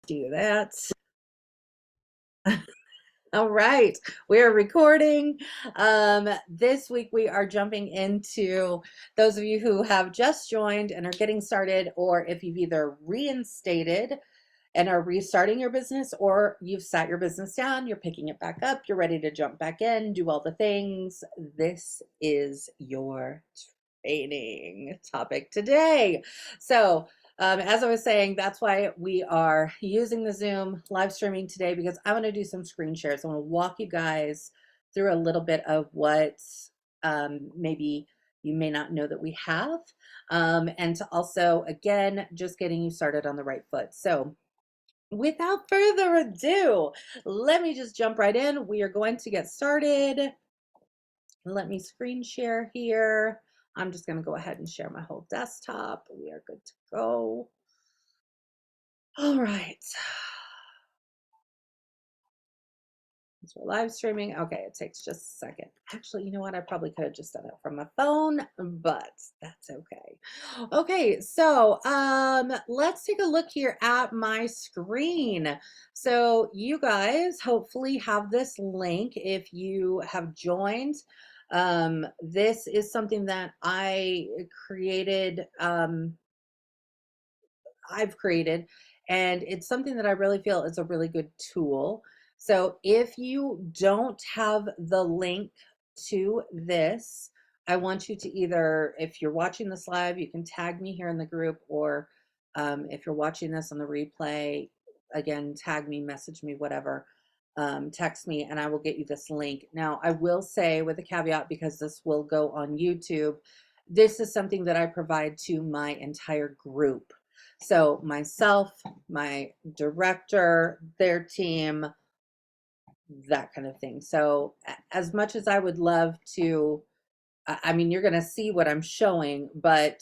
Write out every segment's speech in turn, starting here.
Do that. All right, we are recording. This week we are jumping into those of you who have just joined and are getting started, or if you've either reinstated and are restarting your business, or you've sat your business down, you're picking it back up, you're ready to jump back in, do all the things. This is your training topic today. So, as I was saying, that's why we are using the Zoom live streaming today, because I want to do some screen shares. I want to walk you guys through a little bit of what maybe you may not know that we have, and to also, again, just getting you started on the right foot. So without further ado, let me just jump right in. We are going to get started. Let me screen share here. I'm just going to go ahead and share my whole desktop. We are good to go. All right. So we're live streaming. Okay, it takes just a second. Actually, you know what? I probably could have just done it from my phone, but that's okay. Okay, so let's take a look here at my screen. So you guys hopefully have this link if you have joined. This is something that I've created, and it's something that I really feel is a really good tool. So if you don't have the link to this, I want you to either, if you're watching this live, you can tag me here in the group, or if you're watching this on the replay, again, tag me, message me, whatever, text me, and I will get you this link. Now, I will say with a caveat, because this will go on YouTube, this is something that I provide to my entire group. So myself, my director, their team, that kind of thing. So as much as I would love to, I mean, you're going to see what I'm showing, but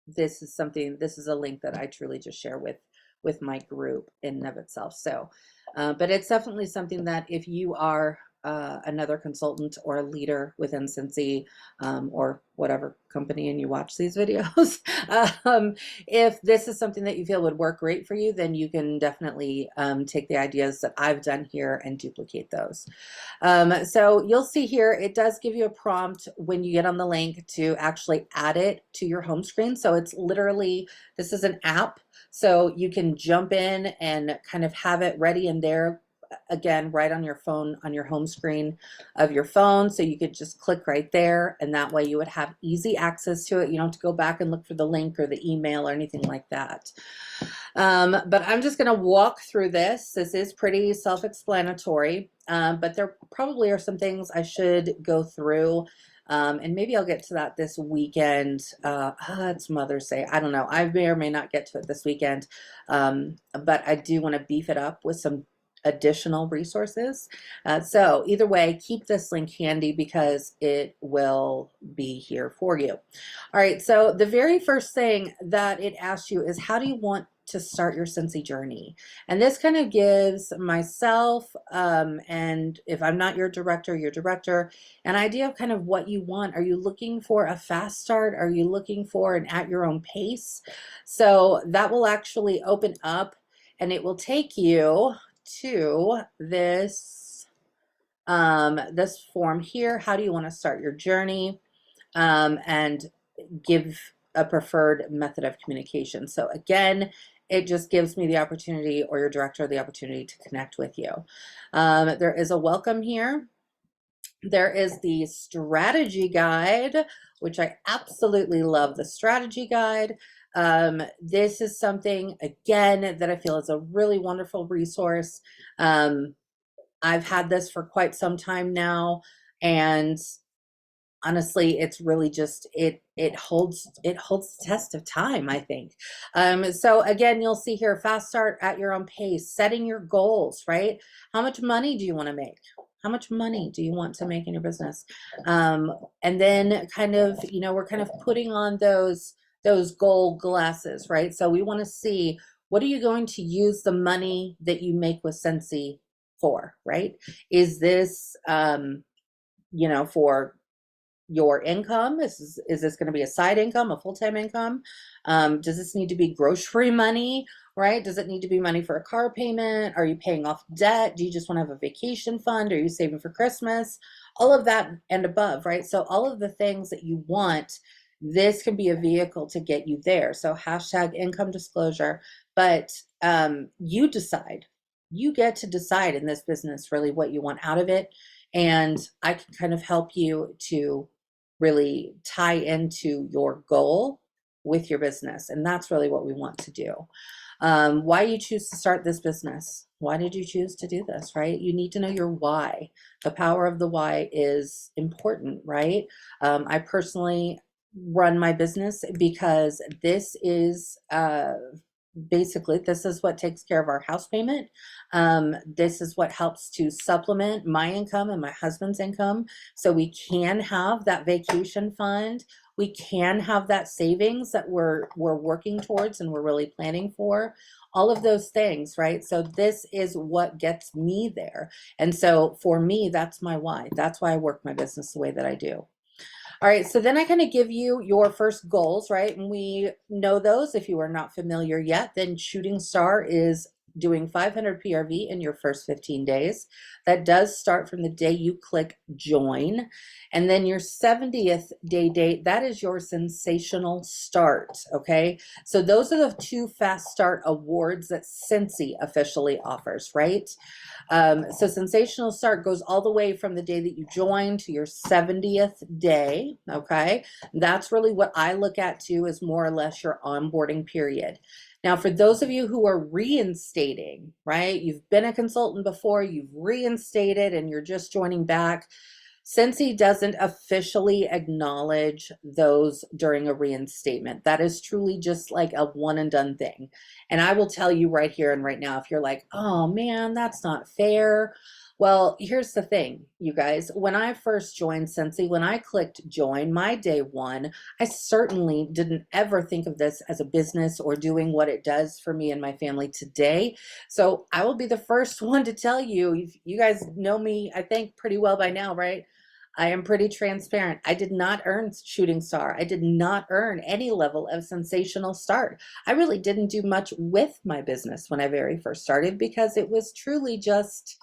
this is a link that I truly just share with my group in and of itself. So, but it's definitely something that if you are another consultant or a leader within Scentsy, or whatever company, and you watch these videos, if this is something that you feel would work great for you, then you can definitely take the ideas that I've done here and duplicate those. So you'll see here, it does give you a prompt when you get on the link to actually add it to your home screen. So it's literally, this is an app, so you can jump in and kind of have it ready in there, again, right on your phone, on your home screen of your phone. So you could just click right there, and that way you would have easy access to it. You don't have to go back and look for the link or the email or anything like that. But I'm just going to walk through this. This is pretty self-explanatory, but there probably are some things I should go through. And maybe I'll get to that this weekend. It's Mother's Day. I don't know. I may or may not get to it this weekend. But I do want to beef it up with some additional resources. So either way, keep this link handy because it will be here for you. All right, so the very first thing that it asks you is, how do you want to start your Scentsy journey? And this kind of gives myself, and if I'm not your director, an idea of kind of what you want. Are you looking for a fast start? Are you looking for an at your own pace? So that will actually open up, and it will take you to this this form here. How do you want to start your journey? And give a preferred method of communication. So again, it just gives me the opportunity, or your director the opportunity, to connect with you. There is a welcome here. There is the strategy guide, which I absolutely love, the strategy guide. This is something, again, that I feel is a really wonderful resource. I've had this for quite some time now, and honestly, it's really just, it holds the test of time, I think. So again, you'll see here, fast start at your own pace, setting your goals, right? How much money do you want to make? How much money do you want to make in your business? And then kind of, you know, we're kind of putting on those goal glasses, right? So we want to see, what are you going to use the money that you make with Scentsy for, right? Is this, you know, for your income? Is this going to be a side income, a full-time income? Does this need to be grocery money, right? Does it need to be money for a car payment? Are you paying off debt? Do you just want to have a vacation fund? Are you saving for Christmas? All of that and above, right? So all of the things that you want, this can be a vehicle to get you there. So hashtag income disclosure, but you decide. You get to decide in this business really what you want out of it. And I can kind of help you to really tie into your goal with your business. And that's really what we want to do. Why you choose to start this business? Why did you choose to do this, right? You need to know your why. The power of the why is important, right? I personally run my business because this is basically, this is what takes care of our house payment. This is what helps to supplement my income and my husband's income, so we can have that vacation fund. We can have that savings that we're working towards and we're really planning for. All of those things, right? So this is what gets me there. And so for me, that's my why. That's why I work my business the way that I do. All right, so then I kind of give you your first goals, right? And we know those. If you are not familiar yet, then Shooting Star is doing 500 PRV in your first 15 days. That does start from the day you click join. And then your 70th day date, that is your sensational start, okay? So those are the 2 fast start awards that Scentsy officially offers, right? So sensational start goes all the way from the day that you join to your 70th day, okay? That's really what I look at too, is more or less your onboarding period. Now, for those of you who are reinstating, right? You've been a consultant before, you've reinstated, and you're just joining back. Scentsy doesn't officially acknowledge those during a reinstatement. That is truly just like a one and done thing. And I will tell you right here and right now, if you're like, oh man, that's not fair. Well, here's the thing, you guys. When I first joined Scentsy, when I clicked join, my day one, I certainly didn't ever think of this as a business or doing what it does for me and my family today. So I will be the first one to tell you, you guys know me, I think, pretty well by now, right? I am pretty transparent. I did not earn Shooting Star. I did not earn any level of sensational start. I really didn't do much with my business when I very first started, because it was truly just,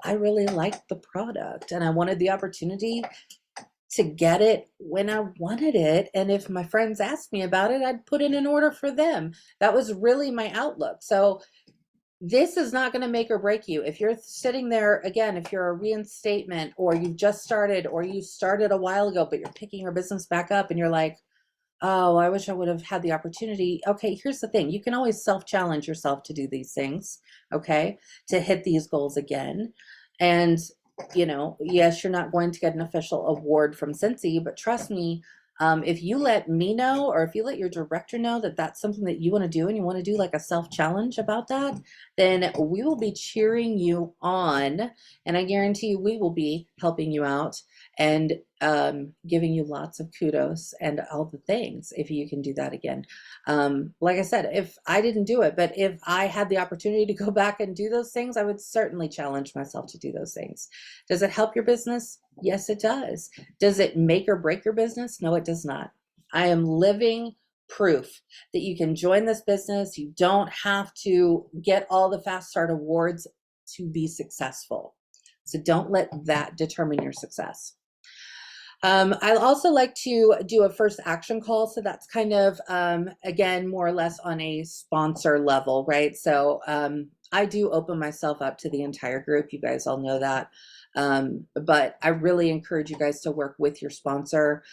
I really liked the product and I wanted the opportunity to get it when I wanted it. And if my friends asked me about it, I'd put in an order for them. That was really my outlook. So this is not going to make or break you. If you're sitting there, again, if you're a reinstatement, or you've just started, or you started a while ago, but you're picking your business back up and you're like, oh, I wish I would have had the opportunity. Okay, here's the thing. You can always self-challenge yourself to do these things, okay, to hit these goals again. And, you know, yes, you're not going to get an official award from Scentsy, but trust me, if you let me know, or if you let your director know that that's something that you want to do, and you want to do like a self-challenge about that, then we will be cheering you on. And I guarantee you, we will be helping you out and giving you lots of kudos and all the things if you can do that again. Like I said, if I didn't do it, but if I had the opportunity to go back and do those things, I would certainly challenge myself to do those things. Does it help your business? Yes, it does. Does it make or break your business? No, it does not. I am living proof that you can join this business. You don't have to get all the fast start awards to be successful. So don't let that determine your success. I also like to do a first action call. So that's kind of, again, more or less on a sponsor level, right? So I do open myself up to the entire group. You guys all know that. But I really encourage you guys to work with your sponsor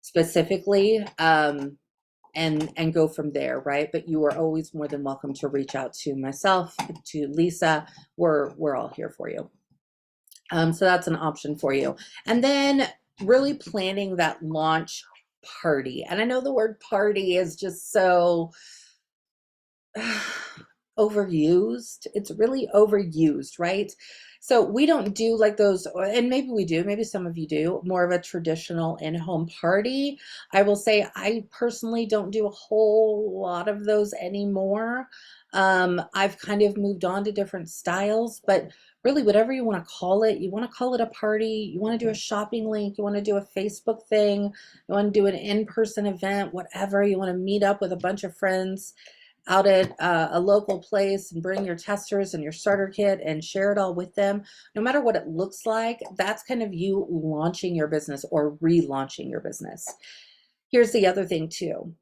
specifically, and go from there, right? But you are always more than welcome to reach out to myself, to Lisa. We're all here for you. So that's an option for you. And then really planning that launch party. And I know the word party is just so overused. It's really overused, right? So we don't do like those, and maybe we do, maybe some of you do, more of a traditional in-home party. I will say I personally don't do a whole lot of those anymore. I've kind of moved on to different styles, but really whatever you want to call it, you want to call it a party, you want to do a shopping link, you want to do a Facebook thing, you want to do an in-person event, whatever, you want to meet up with a bunch of friends. out at a local place and bring your testers and your starter kit and share it all with them. No matter what it looks like, that's kind of you launching your business or relaunching your business. Here's the other thing too.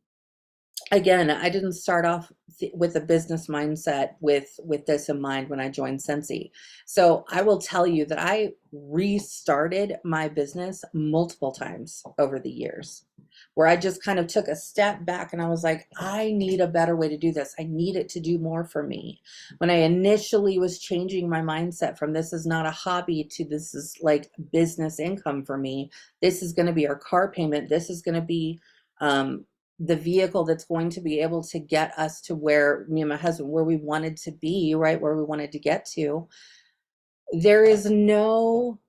Again, I didn't start off with a business mindset with this in mind when I joined Scentsy. So I will tell you that I restarted my business multiple times over the years, where I just kind of took a step back and I was like, I need a better way to do this. I need it to do more for me. When I initially was changing my mindset from this is not a hobby to this is like business income for me. This is going to be our car payment. This is going to be the vehicle that's going to be able to get us to where me and my husband, where we wanted to be, right? Where we wanted to get to. There is no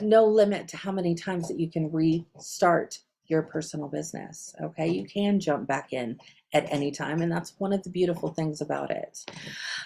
limit to how many times that you can restart your personal business. Okay. You can jump back in at any time. And that's one of the beautiful things about it.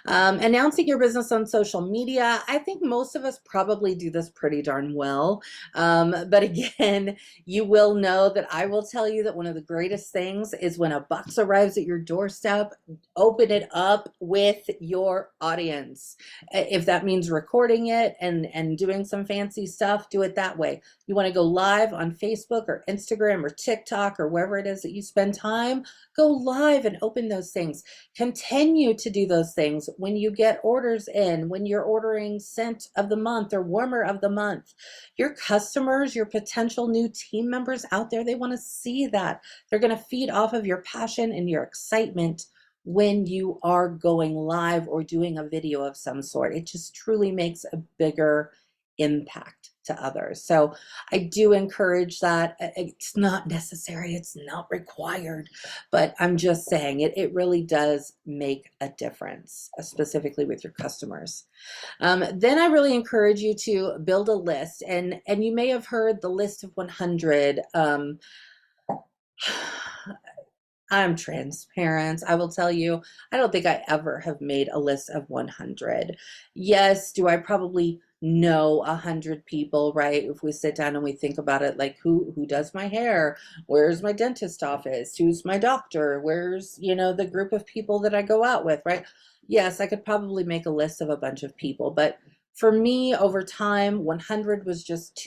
Announcing your business on social media. I think most of us probably do this pretty darn well. But again, you will know that I will tell you that one of the greatest things is when a box arrives at your doorstep, open it up with your audience. If that means recording it and doing some fancy stuff, do it that way. You want to go live on Facebook or Instagram or TikTok or wherever it is that you spend time, go live and open those things. Continue to do those things when you get orders in, when you're ordering scent of the month or warmer of the month. Your customers, your potential new team members out there, they want to see that. They're going to feed off of your passion and your excitement when you are going live or doing a video of some sort. It just truly makes a bigger impact to others. So I do encourage that. It's not necessary, it's not required, but I'm just saying it really does make a difference, specifically with your customers. Then I really encourage you to build a list, and you may have heard the list of 100. I'm transparent. I will tell you, I don't think I ever have made a list of 100. Yes, do I probably know 100 people, right? If we sit down and we think about it, like who does my hair? Where's my dentist office? Who's my doctor? Where's, the group of people that I go out with, right? Yes, I could probably make a list of a bunch of people, but for me over time, 100 was just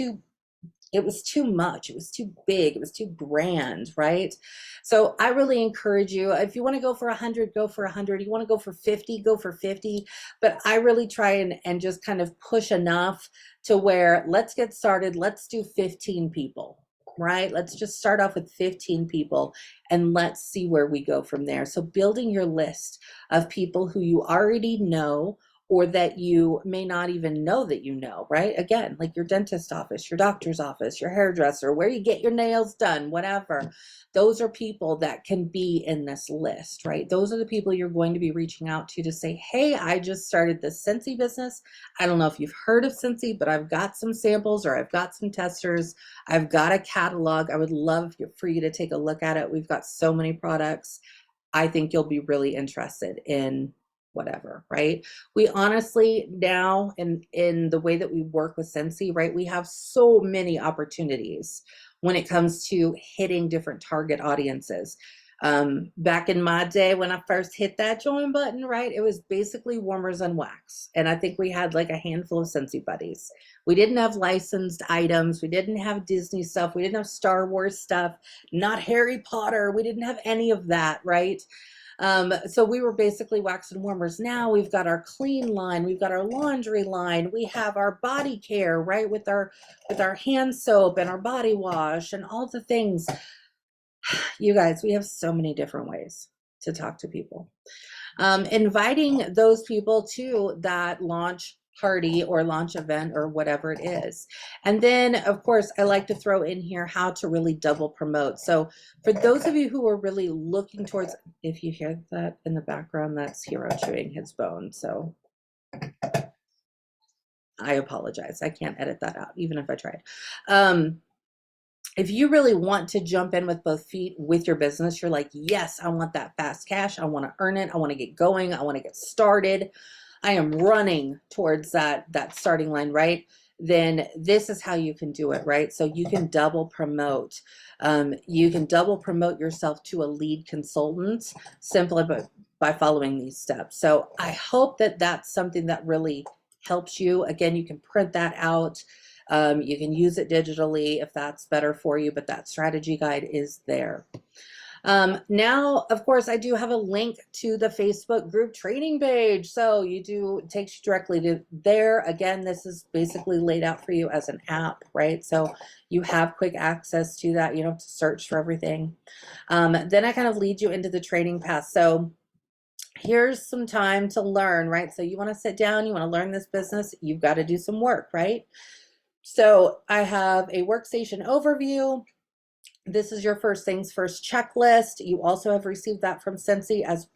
it was too much. It was too big. It was too grand, right? So I really encourage you, if you want to go for 100, go for 100. You want to go for 50, go for 50. But I really try and just kind of push enough to where let's get started. Let's do 15 people, right? Let's just start off with 15 people and let's see where we go from there. So building your list of people who you already know, or that you may not even know that you know, right? Again, like your dentist office, your doctor's office, your hairdresser, where you get your nails done, whatever. Those are people that can be in this list, right? Those are the people you're going to be reaching out to say, hey, I just started this Scentsy business. I don't know if you've heard of Scentsy, but I've got some samples or I've got some testers. I've got a catalog. I would love for you to take a look at it. We've got so many products. I think you'll be really interested in whatever, right? We honestly now in the way that we work with Scentsy, right? We have so many opportunities when it comes to hitting different target audiences. Back in my day when I first hit that join button, right? It was basically warmers and wax. And I think we had like a handful of Scentsy buddies. We didn't have licensed items. We didn't have Disney stuff. We didn't have Star Wars stuff, not Harry Potter. We didn't have any of that, right? So we were basically wax and warmers. Now we've got our clean line, we've got our laundry line, we have our body care, right? With our hand soap and our body wash and all the things. You guys, we have so many different ways to talk to people. Inviting those people to that launch party or launch event or whatever it is. And then of course, I like to throw in here how to really double promote. So for those of you who are really looking towards, if you hear that in the background, that's Hero chewing his bone. So I apologize. I can't edit that out, even if I tried. If you really want to jump in with both feet with your business, you're like, yes, I want that fast cash. I want to earn it. I want to get going. I want to get started. I am running towards that starting line, right? then this is how you can do it, right? So you can double promote. You can double promote yourself to a lead consultant simply by following these steps. So I hope that that's something that really helps you. Again, you can print that out. You can use it digitally if that's better for you, but that strategy guide is there. Now, of course, I do have a link to the Facebook group training page. So it takes you directly to there. Again, this is basically laid out for you as an app, right? So you have quick access to that. You don't have to search for everything. Then I kind of lead you into the training path. So here's some time to learn, right? So you want to sit down, you want to learn this business, you've got to do some work, right? So I have a workstation overview. This is your first things first checklist. You also have received that from Scentsy as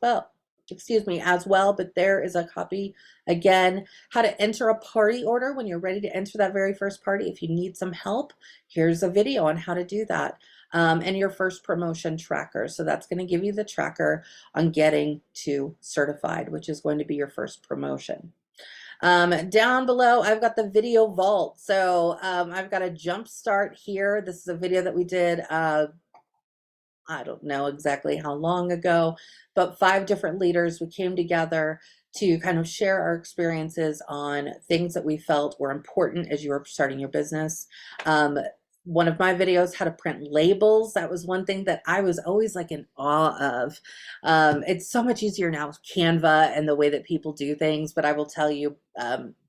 well. But there is a copy again, how to enter a party order when you're ready to enter that very first party. If you need some help, here's a video on how to do that. And your first promotion tracker. So that's going to give you the tracker on getting to certified, which is going to be your first promotion. Down below, I've got the video vault. So I've got a jump start here. This is a video that we did, I don't know exactly how long ago, but 5 different leaders, we came together to kind of share our experiences on things that we felt were important as you were starting your business. One of my videos, how to print labels. That was one thing that I was always like in awe of. It's so much easier now with Canva and the way that people do things. But I will tell you,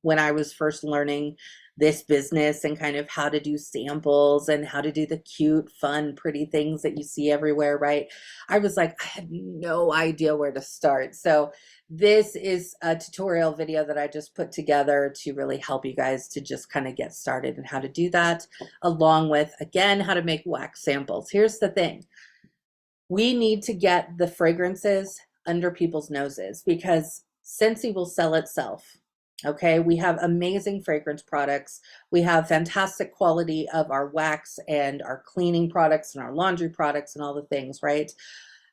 when I was first learning this business and kind of how to do samples and how to do the cute, fun, pretty things that you see everywhere, right? I was like, I had no idea where to start. So this is a tutorial video that I just put together to really help you guys to just kind of get started and how to do that, along with, again, how to make wax samples. Here's the thing. We need to get the fragrances under people's noses because Scentsy will sell itself. Okay, we have amazing fragrance products. We have fantastic quality of our wax and our cleaning products and our laundry products and all the things, right?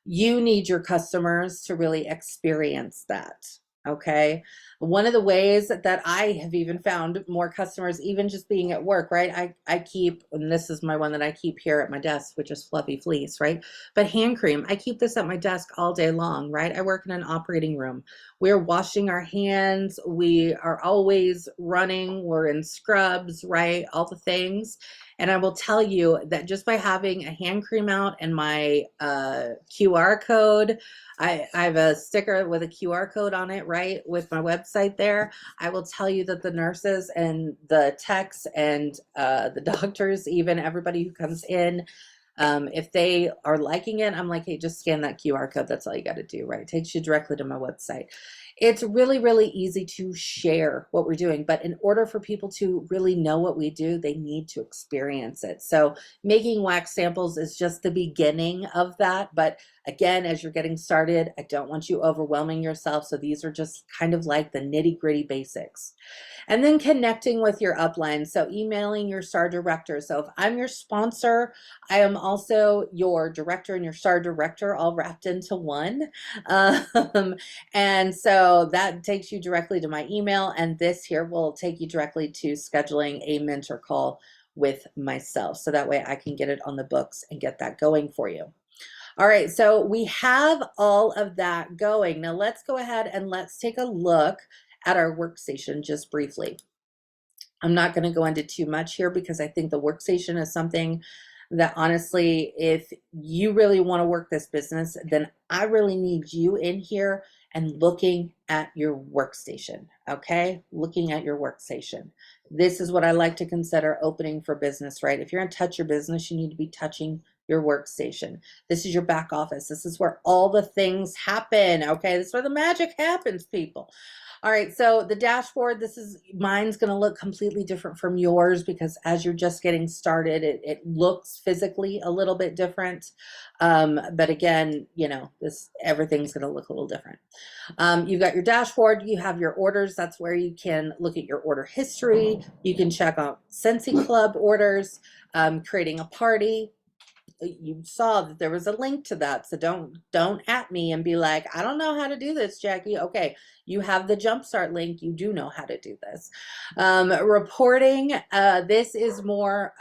You need your customers to really experience that. Okay. One of the ways that I have even found more customers, even just being at work, right? I keep, and this is my one that I keep here at my desk, which is Fluffy Fleece, right? But hand cream, I keep this at my desk all day long, right? I work in an operating room. We're washing our hands. We are always running. We're in scrubs, right? All the things. And I will tell you that just by having a hand cream out and my QR code, I have a sticker with a QR code on it, right, with my website there. I will tell you that the nurses and the techs and the doctors, even everybody who comes in, if they are liking it, I'm like, hey, just scan that QR code. That's all you got to do, right? It takes you directly to my website. It's really, really easy to share what we're doing, but in order for people to really know what we do, they need to experience it. So making wax samples is just the beginning of that. But again, as you're getting started, I don't want you overwhelming yourself. So these are just kind of like the nitty-gritty basics. And then connecting with your upline. So emailing your STAR director. So if I'm your sponsor, I am also your director and your STAR director all wrapped into one. And so that takes you directly to my email. And this here will take you directly to scheduling a mentor call with myself. So that way I can get it on the books and get that going for you. All right, so we have all of that going. Now let's go ahead and let's take a look at our workstation just briefly. I'm not going to go into too much here because I think the workstation is something that honestly, if you really want to work this business, then I really need you in here and looking at your workstation, okay? Looking at your workstation. This is what I like to consider opening for business, right? If you're going to touch your business, you need to be touching your workstation. This is your back office. This is where all the things happen, okay? This is where the magic happens, people. All right, so the dashboard, mine's going to look completely different from yours because as you're just getting started, it looks physically a little bit different. But again, you know, everything's going to look a little different. You've got your dashboard, you have your orders. That's where you can look at your order history. You can check out Scentsy Club orders, creating a party. you saw that there was a link to that. So don't at me and be like, I don't know how to do this, Jacqui. Okay, you have the Jumpstart link. You do know how to do this. Reporting, this is more,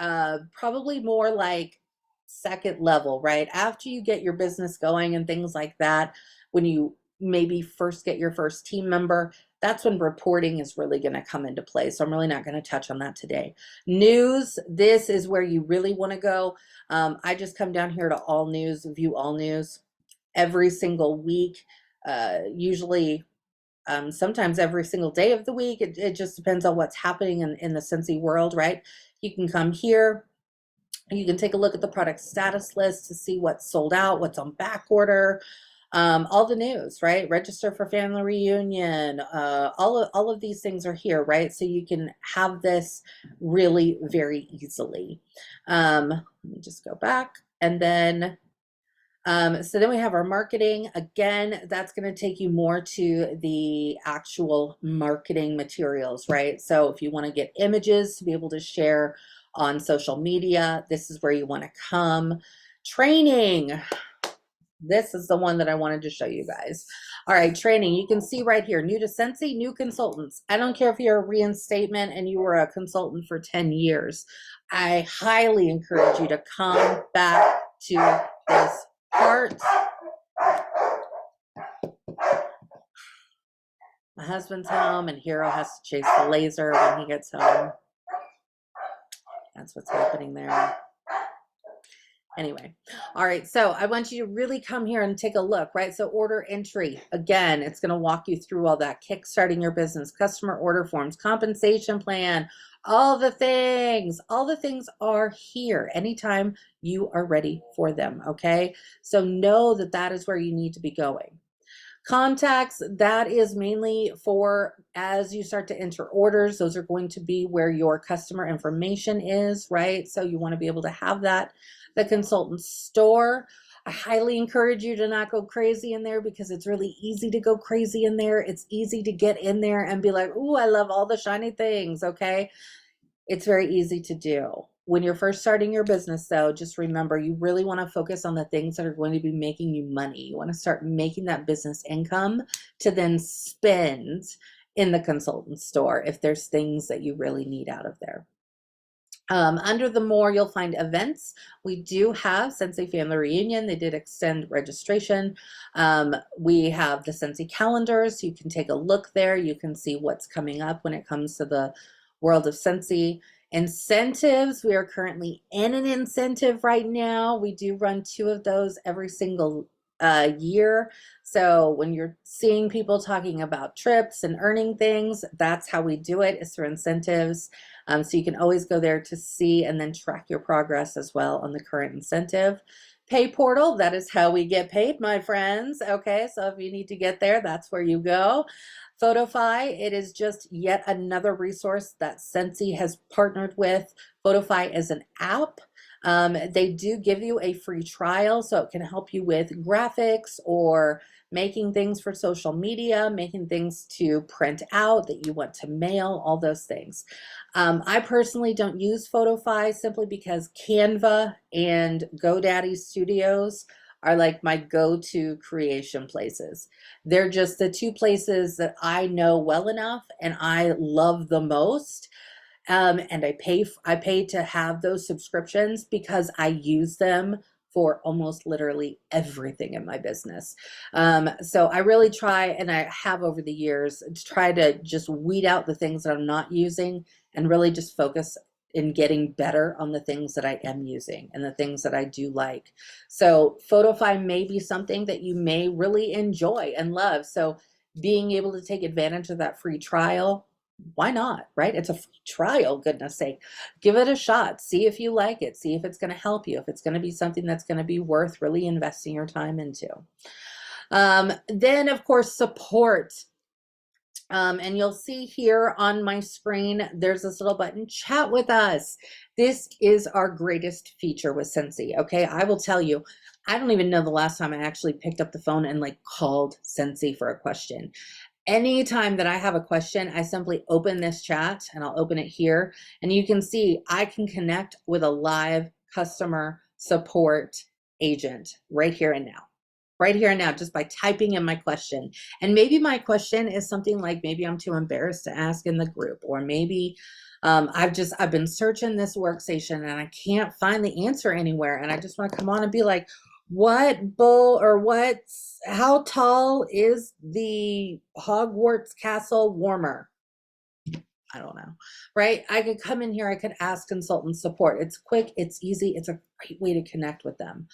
probably more like second level, right? After you get your business going and things like that, when you maybe first get your first team member, that's when reporting is really going to come into play. So I'm really not going to touch on that today. News, this is where you really want to go. I just come down here to all news, view all news every single week, usually sometimes every single day of the week. It just depends on what's happening in the Scentsy world, right? You can come here. You can take a look at the product status list to see what's sold out, what's on back order, all the news, right? Register for family reunion, all of these things are here, right? So you can have this really very easily. Let me just go back, and then so then we have our marketing. Again, that's going to take you more to the actual marketing materials, right? So if you want to get images to be able to share on social media, this is where you want to come. Training. This is the one that I wanted to show you guys. All right, training. You can see right here, new to Scentsy, new consultants. I don't care if you're a reinstatement and you were a consultant for 10 years. I highly encourage you to come back to this part. My husband's home and Hero has to chase the laser when he gets home. That's what's happening there. Anyway, all right, so I want you to really come here and take a look, right? So order entry, again, it's going to walk you through all that, kickstarting your business, customer order forms, compensation plan, all the things are here anytime you are ready for them, okay? So know that that is where you need to be going. Contacts, that is mainly for as you start to enter orders. Those are going to be where your customer information is, right? So you want to be able to have that. The consultant store, I highly encourage you to not go crazy in there because it's really easy to go crazy in there. It's easy to get in there and be like, oh, I love all the shiny things, okay? It's very easy to do. When you're first starting your business, though, just remember you really want to focus on the things that are going to be making you money. You want to start making that business income to then spend in the consultant store if there's things that you really need out of there. Under the more, you'll find events. We do have Scentsy Family Reunion. They did extend registration. We have the Scentsy calendars. You can take a look there. You can see what's coming up when it comes to the world of Scentsy. Incentives, we are currently in an incentive right now. We do run 2 of those every single year. So when you're seeing people talking about trips and earning things, that's how we do it, is through incentives. So you can always go there to see and then track your progress as well on the current incentive. Pay portal, that is how we get paid, my friends. Okay, so if you need to get there, that's where you go. Photofy, it is just yet another resource that Scentsy has partnered with. Photofy is an app. They do give you a free trial, so it can help you with graphics or making things for social media, making things to print out that you want to mail, all those things. I personally don't use Photofy simply because Canva and GoDaddy Studios are like my go-to creation places. They're just the 2 places that I know well enough and I love the most. And I pay to have those subscriptions because I use them for almost literally everything in my business. So I really try, and I have over the years, to try to just weed out the things that I'm not using and really just focus in getting better on the things that I am using and the things that I do like. So Photofy may be something that you may really enjoy and love. So being able to take advantage of that free trial, why not, right? It's a free trial, goodness sake. Give it a shot. See if you like it. See if it's going to help you, if it's going to be something that's going to be worth really investing your time into. Then, of course, support. And you'll see here on my screen, there's this little button, chat with us. This is our greatest feature with Scentsy, okay? I will tell you, I don't even know the last time I actually picked up the phone and like called Scentsy for a question. Anytime that I have a question, I simply open this chat, and I'll open it here, and you can see I can connect with a live customer support agent right here and now. Right here and now, just by typing in my question. And maybe my question is something like, maybe I'm too embarrassed to ask in the group, or maybe I've been searching this workstation and I can't find the answer anywhere. And I just want to come on and be like, how tall is the Hogwarts castle warmer? I don't know, right? I could come in here, I could ask consultant support. It's quick, it's easy, it's a great way to connect with them.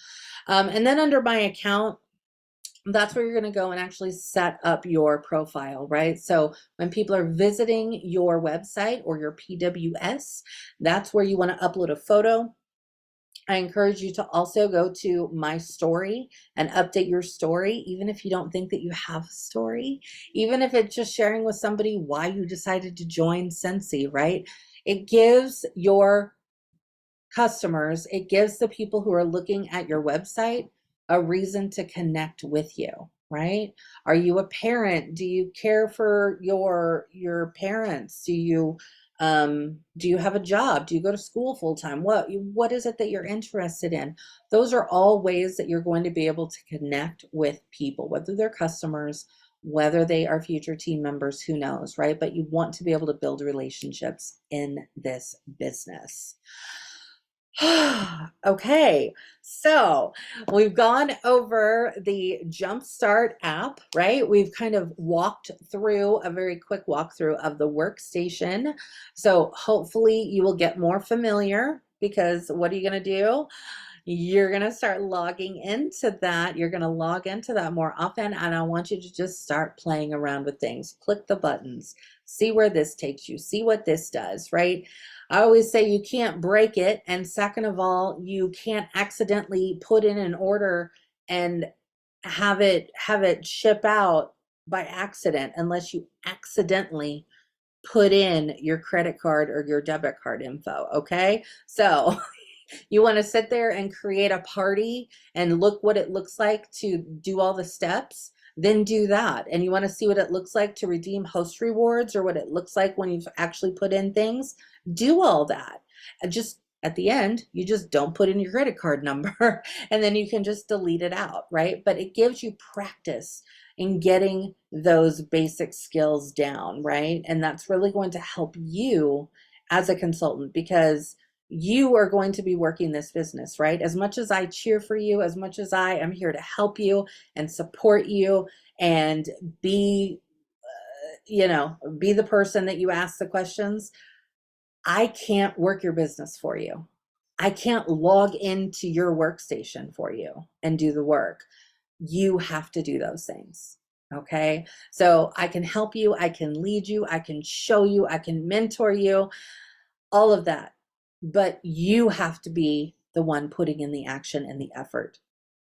And then under my account, that's where you're going to go and actually set up your profile, right? So when people are visiting your website or your PWS, that's where you want to upload a photo. I encourage you to also go to my story and update your story, even if you don't think that you have a story, even if it's just sharing with somebody why you decided to join Scentsy, right? It gives your customers, it gives the people who are looking at your website a reason to connect with you, right? Are you a parent? Do you care for your parents? Do you have a job? Do you go to school full time? What is it that you're interested in? Those are all ways that you're going to be able to connect with people, whether they're customers, whether they are future team members, who knows, right? But you want to be able to build relationships in this business. Okay, so we've gone over the Jumpstart app, right? We've kind of walked through a very quick walkthrough of the workstation. So hopefully you will get more familiar, because what are you going to do? You're going to start logging into that. You're going to log into that more often. And I want you to just start playing around with things. Click the buttons, see where this takes you, see what this does, right? I always say you can't break it. And second of all, you can't accidentally put in an order and have it ship out by accident, unless you accidentally put in your credit card or your debit card info. Okay. So you want to sit there and create a party and look what it looks like to do all the steps, then do that. And you want to see what it looks like to redeem host rewards, or what it looks like when you've actually put in things, do all that. And just at the end, you just don't put in your credit card number and then you can just delete it out, right? But it gives you practice in getting those basic skills down, right? And that's really going to help you as a consultant, because you are going to be working this business, right? As much as I cheer for you, as much as I am here to help you and support you and be, be the person that you ask the questions, I can't work your business for you. I can't log into your workstation for you and do the work. You have to do those things. Okay. So I can help you. I can lead you. I can show you. I can mentor you, all of that. But you have to be the one putting in the action and the effort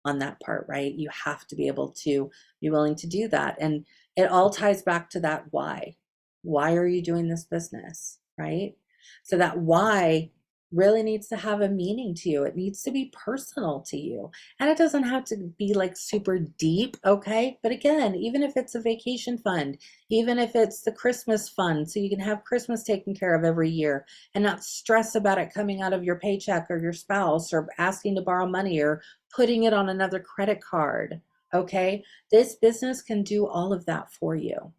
on that part, right? You have to be able to be willing to do that. And it all ties back to that why. Why are you doing this business, right? So that why really needs to have a meaning to you. It needs to be personal to you. And it doesn't have to be like super deep, okay? But again, even if it's a vacation fund, even if it's the Christmas fund, so you can have Christmas taken care of every year and not stress about it coming out of your paycheck or your spouse, or asking to borrow money, or putting it on another credit card, okay? This business can do all of that for you,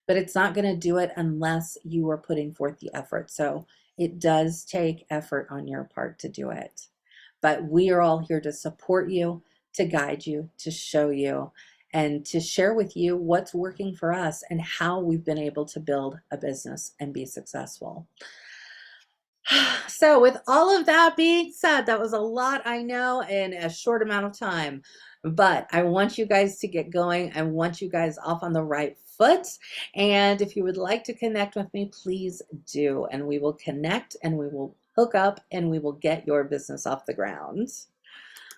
but it's not going to do it unless you are putting forth the effort. So it does take effort on your part to do it. But we are all here to support you, to guide you, to show you, and to share with you what's working for us and how we've been able to build a business and be successful. So with all of that being said, that was a lot, I know, in a short amount of time, but I want you guys to get going. I want you guys off on the right foot. And if you would like to connect with me, please do. And we will connect and we will hook up and we will get your business off the ground.